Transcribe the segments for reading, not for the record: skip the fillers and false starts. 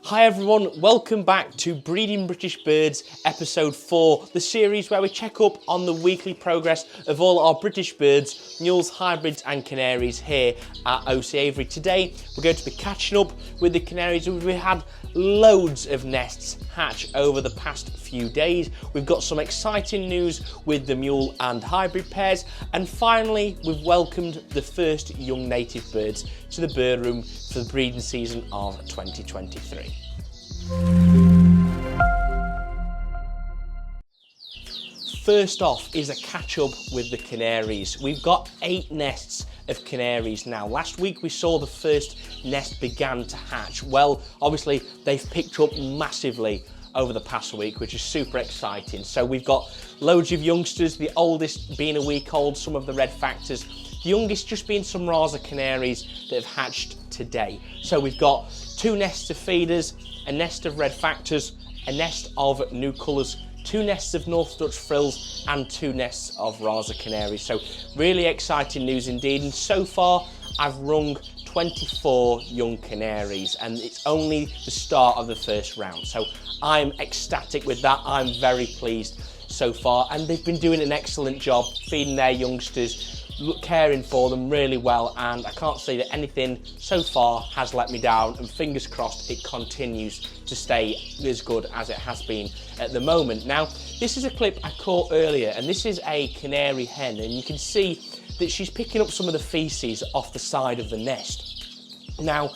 Hi everyone, welcome back to Breeding British Birds episode 4, the series where we check up on the weekly progress of all our British birds, mules, hybrids and canaries here at OC Avery. Today we're going to be catching up with the canaries. We've had loads of nests hatch over the past few days. We've got some exciting news with the mule and hybrid pairs, and finally we've welcomed the first young native birds to the bird room for the breeding season of 2023. First off is a catch up with the canaries. We've got 8 nests of canaries now. Last week we saw the first nest began to hatch. Well, obviously they've picked up massively over the past week, which is super exciting. So we've got loads of youngsters, the oldest being a week old, some of the red factors, the youngest just being some Rasa canaries that have hatched today. So we've got 2 nests of feeders, a nest of red factors, a nest of new colours, 2 nests of North Dutch frills and 2 nests of Rasa canaries. So really exciting news indeed. And so far I've rung 24 young canaries and it's only the start of the first round. So I'm ecstatic with that. I'm very pleased so far, and they've been doing an excellent job feeding their youngsters, caring for them really well, and I can't say that anything so far has let me down, and fingers crossed it continues to stay as good as it has been at the moment. Now, this is a clip I caught earlier, and this is a canary hen, and you can see that she's picking up some of the feces off the side of the nest. Now,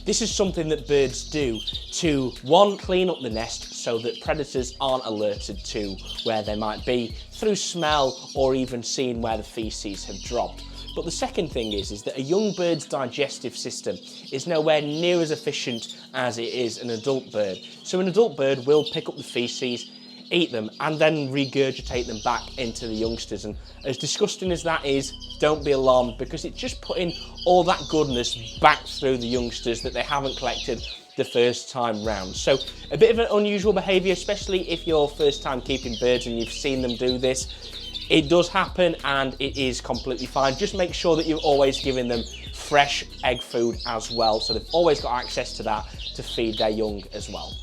this is something that birds do to, one, clean up the nest so that predators aren't alerted to where they might be through smell or even seeing where the feces have dropped. But the second thing is that a young bird's digestive system is nowhere near as efficient as it is an adult bird. So an adult bird will pick up the feces, eat them and then regurgitate them back into the youngsters, and as disgusting as that is, don't be alarmed because it's just putting all that goodness back through the youngsters that they haven't collected the first time round. So a bit of an unusual behaviour, especially if you're first time keeping birds and you've seen them do this. It does happen and it is completely fine. Just make sure that you're always giving them fresh egg food as well, so they've always got access to that to feed their young as well.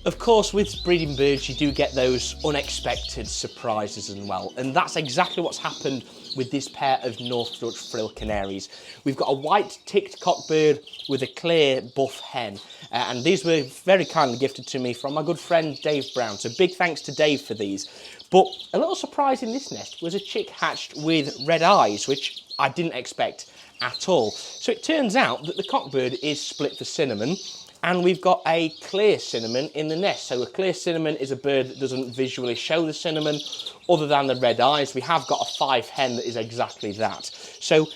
Of course, with breeding birds, you do get those unexpected surprises as well, and that's exactly what's happened with this pair of North Dutch frill canaries. We've got a white ticked cockbird with a clear buff hen, and these were very kindly gifted to me from my good friend Dave Brown, so big thanks to Dave for these. But a little surprise in this nest was a chick hatched with red eyes, which I didn't expect at all. So it turns out that the cockbird is split for cinnamon, and we've got a clear cinnamon in the nest. So a clear cinnamon is a bird that doesn't visually show the cinnamon other than the red eyes. We have got a 5 hen that is exactly that. So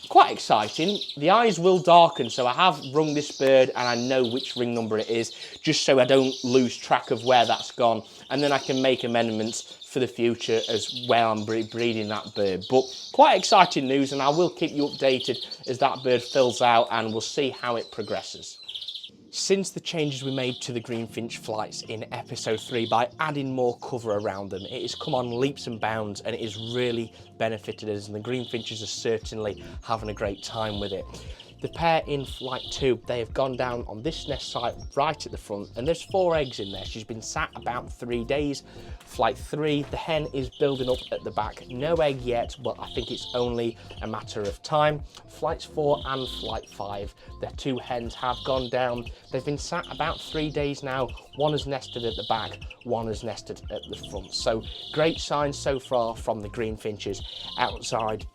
quite exciting. The eyes will darken, so I have rung this bird and I know which ring number it is, just so I don't lose track of where that's gone, and then I can make amendments for the future as well. I'm breeding that bird. But quite exciting news, and I will keep you updated as that bird fills out and we'll see how it progresses. Since the changes we made to the Greenfinch flights in episode 3 by adding more cover around them, it has come on leaps and bounds and it has really benefited us, and the Greenfinches are certainly having a great time with it. The pair in flight 2, they have gone down on this nest site right at the front, and there's 4 eggs in there. She's been sat about 3 days. Flight 3, the hen is building up at the back. No egg yet, but I think it's only a matter of time. Flights 4 and flight 5, the 2 hens have gone down. They've been sat about 3 days now. One has nested at the back, one has nested at the front. So great signs so far from the Greenfinches outside.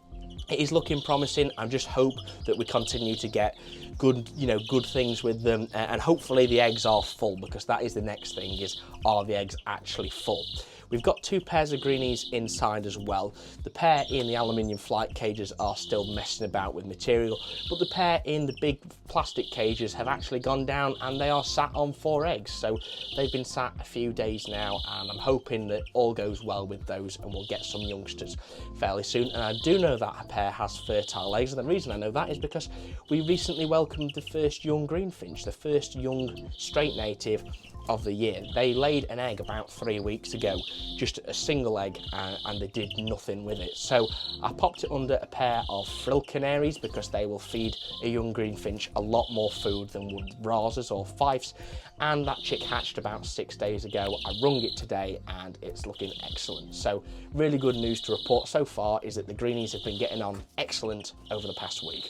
It is looking promising. I just hope that we continue to get good things with them, and hopefully the eggs are full, because that is the next thing, is are the eggs actually full? We've got 2 pairs of greenies inside as well. The pair in the aluminium flight cages are still messing about with material, but the pair in the big plastic cages have actually gone down and they are sat on 4 eggs. So they've been sat a few days now, and I'm hoping that all goes well with those and we'll get some youngsters fairly soon. And I do know that a pair has fertile eggs, and the reason I know that is because we recently welcomed the first young Greenfinch, the first young straight native of the year. They laid an egg about 3 weeks ago, just a single egg, and they did nothing with it. So I popped it under a pair of frill canaries because they will feed a young greenfinch a lot more food than would rasers or fifes, and that chick hatched about 6 days ago. I rung it today and it's looking excellent. So really good news to report so far is that the greenies have been getting on excellent over the past week.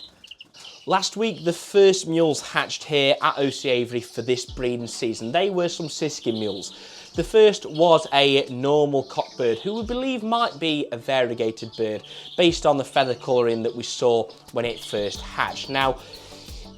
Last week, the first mules hatched here at OC Avery for this breeding season. They were some Siskin mules. The first was a normal cockbird, who we believe might be a variegated bird based on the feather colouring that we saw when it first hatched. Now,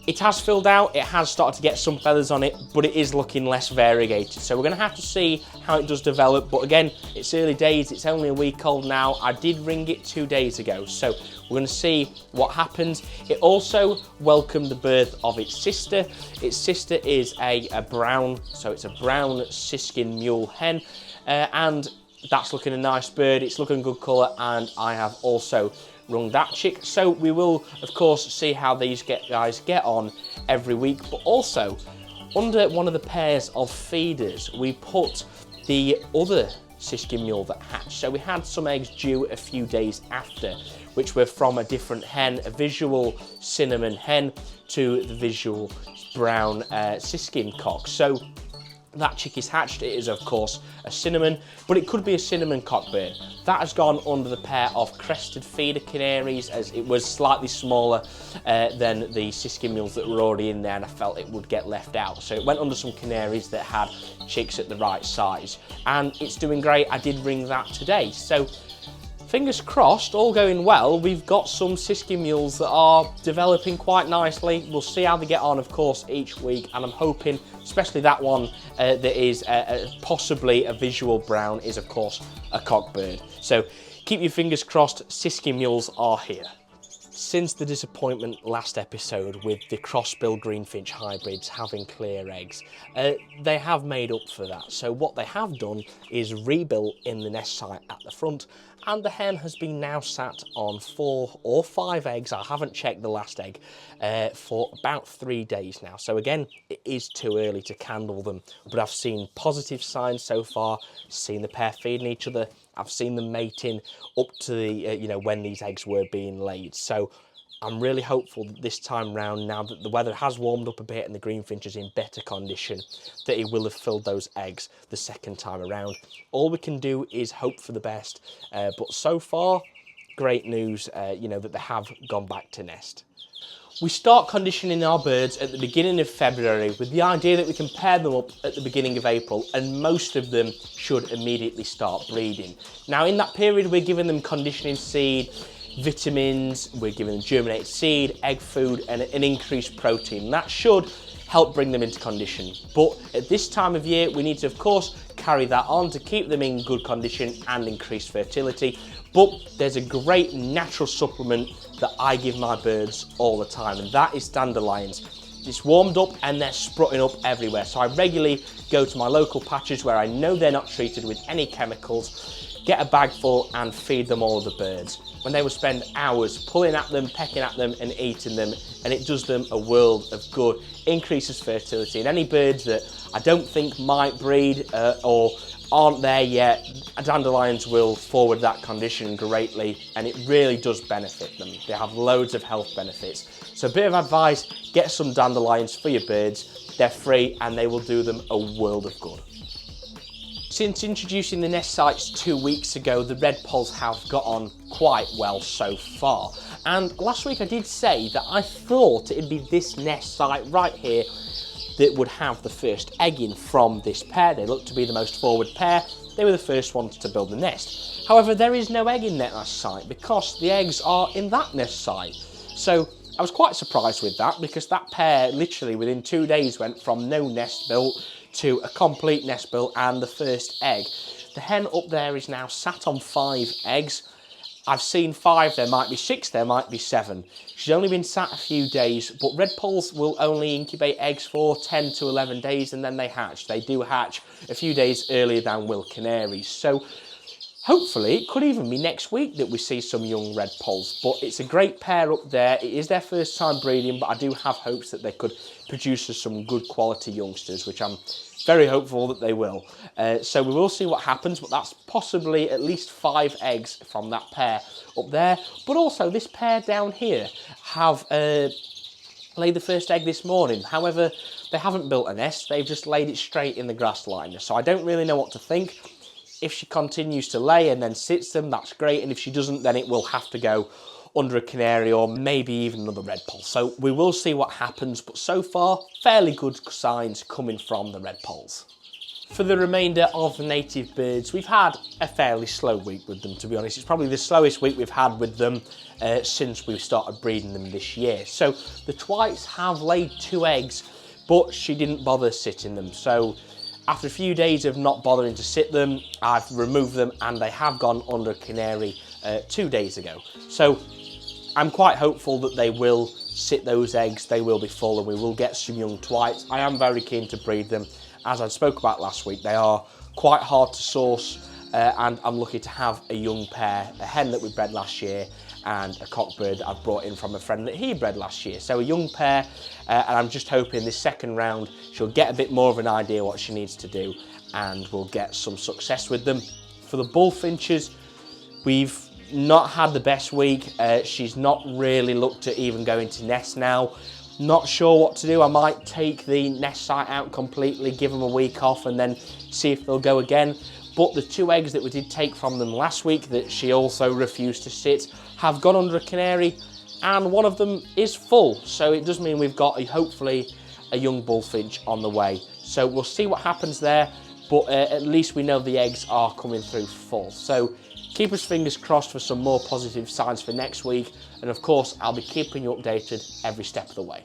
it has filled out, it has started to get some feathers on it, but it is looking less variegated. So we're going to have to see how it does develop. But again, it's early days, it's only a week old now. I did ring it 2 days ago, so we're going to see what happens. It also welcomed the birth of its sister. Its sister is a brown, so it's a brown Siskin mule hen, and that's looking a nice bird. It's looking good colour, and I have also rung that chick. So we will of course see how these guys get on every week, but also under one of the pairs of feeders we put the other Siskin mule that hatched. So we had some eggs due a few days after, which were from a different hen, a visual cinnamon hen to the visual brown Siskin cock. So that chick is hatched. It is of course a cinnamon, but it could be a cinnamon cockbird. That has gone under the pair of crested feeder canaries, as it was slightly smaller than the Siskin mules that were already in there, and I felt it would get left out. So it went under some canaries that had chicks at the right size, and it's doing great. I did ring that today. So fingers crossed, all going well, we've got some Siskin mules that are developing quite nicely. We'll see how they get on, of course, each week, and I'm hoping, especially that one that is possibly a visual brown, is of course a cockbird. So keep your fingers crossed, Siskin mules are here. Since the disappointment last episode with the Crossbill Greenfinch hybrids having clear eggs, they have made up for that. So what they have done is rebuilt in the nest site at the front, and the hen has been now sat on 4 or 5 eggs, I haven't checked the last egg, for about 3 days now. So again, it is too early to candle them, but I've seen positive signs so far, seen the pair feeding each other, I've seen them mating up to the, when these eggs were being laid. So I'm really hopeful that this time round, now that the weather has warmed up a bit and the greenfinch is in better condition, that he will have filled those eggs the second time around. All we can do is hope for the best, but so far, great news, that they have gone back to nest. We start conditioning our birds at the beginning of February with the idea that we can pair them up at the beginning of April, and most of them should immediately start breeding. Now in that period we're giving them conditioning seed, vitamins, we're giving them germinated seed, egg food and an increased protein. That should help bring them into condition. But at this time of year we need to of course carry that on to keep them in good condition and increase fertility. But there's a great natural supplement that I give my birds all the time, and that is dandelions. It's warmed up and they're sprutting up everywhere. So I regularly go to my local patches where I know they're not treated with any chemicals, get a bag full and feed them all of the birds. When they will spend hours pulling at them, pecking at them and eating them, and it does them a world of good, increases fertility. And any birds that I don't think might breed or aren't there yet, dandelions will forward that condition greatly, and it really does benefit them. They have loads of health benefits. So a bit of advice, get some dandelions for your birds. They're free and they will do them a world of good. Since introducing the nest sites 2 weeks ago, the Redpolls have got on quite well so far. And last week I did say that I thought it'd be this nest site right here that would have the first egg in from this pair. They look to be the most forward pair. They were the first ones to build the nest. However, there is no egg in that nest site because the eggs are in that nest site. So I was quite surprised with that, because that pair literally within 2 days went from no nest built to a complete nest built and the first egg. The hen up there is now sat on 5 eggs. I've seen 5, there might be 6, there might be 7. She's only been sat a few days, but Redpolls will only incubate eggs for 10 to 11 days and then they hatch. They do hatch a few days earlier than will canaries. So hopefully it could even be next week that we see some young Redpolls. But it's a great pair up there. It is their first time breeding, but I do have hopes that they could produce us some good quality youngsters, which I'm very hopeful that they will. So we will see what happens, but that's possibly at least 5 eggs from that pair up there. But also this pair down here have laid the first egg this morning. However, they haven't built a nest, they've just laid it straight in the grass liner. So I don't really know what to think. If she continues to lay and then sits them, that's great. And if she doesn't, then it will have to go under a canary or maybe even another Redpoll. So we will see what happens, but so far, fairly good signs coming from the Redpolls. For the remainder of the native birds, we've had a fairly slow week with them, to be honest. It's probably the slowest week we've had with them since we've started breeding them this year. So the Twites have laid 2 eggs, but she didn't bother sitting them. So after a few days of not bothering to sit them, I've removed them and they have gone under a canary 2 days ago. So I'm quite hopeful that they will sit those eggs, they will be full and we will get some young Twites. I am very keen to breed them. As I spoke about last week, they are quite hard to source and I'm lucky to have a young pair, a hen that we bred last year and a cockbird that I've brought in from a friend that he bred last year. So a young pair, and I'm just hoping this second round she'll get a bit more of an idea what she needs to do and we'll get some success with them. For the bullfinches, we've not had the best week. She's not really looked at even going to nest now. Not sure what to do. I might take the nest site out completely, give them a week off and then see if they'll go again. But the 2 eggs that we did take from them last week that she also refused to sit have gone under a canary and one of them is full. So it does mean we've got hopefully a young bullfinch on the way. So we'll see what happens there, but at least we know the eggs are coming through full. So keep us fingers crossed for some more positive signs for next week. And of course, I'll be keeping you updated every step of the way.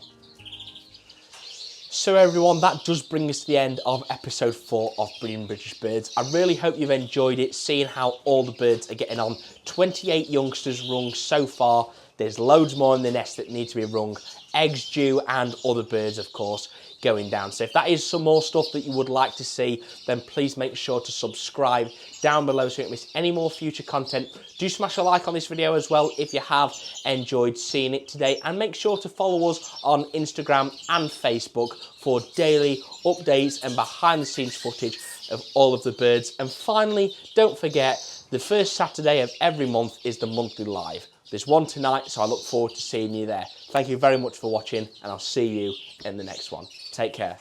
So everyone, that does bring us to the end of episode 4 of Breeding British Birds. I really hope you've enjoyed it, seeing how all the birds are getting on. 28 youngsters rung so far. There's loads more in the nest that need to be rung. Eggs due and other birds, of course, going down. So if that is some more stuff that you would like to see, then please make sure to subscribe down below so you don't miss any more future content. Do smash a like on this video as well if you have enjoyed seeing it today, and make sure to follow us on Instagram and Facebook for daily updates and behind the scenes footage of all of the birds. And finally, don't forget, the first Saturday of every month is the monthly live. There's one tonight, so I look forward to seeing you there. Thank you very much for watching, and I'll see you in the next one. Take care.